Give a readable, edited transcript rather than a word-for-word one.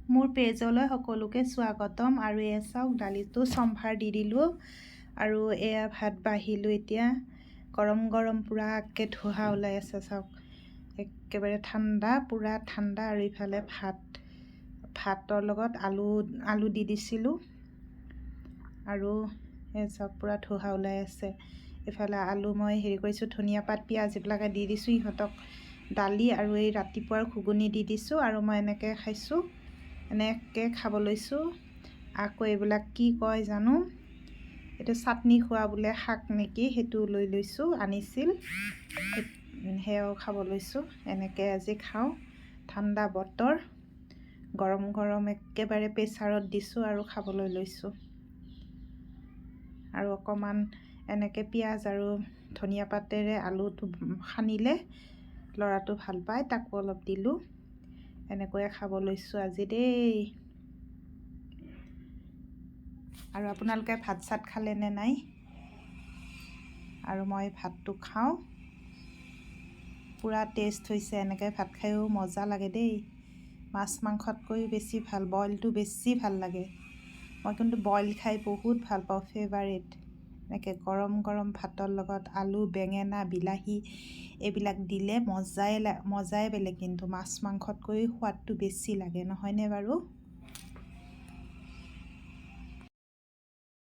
মোৰ পেজলৈ সকলোকে স্বাগতম। আৰু এয়া চাওক, দালিটো চম্ভাৰ দি দিলোঁ আৰু এয়া ভাত বাঢ়িলোঁ। এতিয়া গৰম গৰম পূৰাকৈ ধোহা ওলাই আছে চাওক, একেবাৰে ঠাণ্ডা, পূৰা ঠাণ্ডা। আৰু ইফালে ভাতৰ লগত আলু দি দিছিলোঁ আৰু এই চাওক পূৰা ধোহা ওলাই আছে। ইফালে আলু মই হেৰি কৰিছোঁ, ধনিয়া পাত পিঁয়াজ এইবিলাকে দি দিছোঁ ইহঁতক। দালি আৰু এই ৰাতিপুৱাৰ ঘুগুনি দি দিছোঁ আৰু মই এনেকৈ খাইছোঁ, এনেকৈ খাব লৈছোঁ। আকৌ এইবিলাক কি কয় জানো, এইটো চাটনি খোৱা বোলে শাক নেকি, সেইটো লৈ লৈছোঁ, আনিছিল, সেয়াও খাব লৈছোঁ। এনেকৈ আজি খাওঁ, ঠাণ্ডা বতৰ, গৰম গৰম একেবাৰে প্ৰেছাৰত দিছোঁ আৰু খাবলৈ লৈছোঁ। আৰু অকণমান এনেকৈ পিঁয়াজ আৰু ধনিয়া পাতেৰে আলুটো সানিলে ল'ৰাটো ভাল পায়, তাকো অলপ দিলোঁ। এনেকৈয়ে খাব লৈছোঁ আজি দেই। আৰু আপোনালোকে ভাত চাত খালেনে নাই? আৰু মই ভাতটো খাওঁ, পূৰা টেষ্ট হৈছে। এনেকৈ ভাত খায়ো মজা লাগে দেই। মাছ মাংসতকৈও বেছি ভাল, বইলটো বেছি ভাল লাগে। মই কিন্তু বইল খাই বহুত ভাল পাওঁ, ফেভাৰেট। এনেকৈ গৰম গৰম ভাতৰ লগত আলু, বেঙেনা, বিলাহী এইবিলাক দিলে মজাই বেলেগ। কিন্তু মাছ মাংসতকৈ সোৱাদটো বেছি লাগে, নহয়নে বাৰু?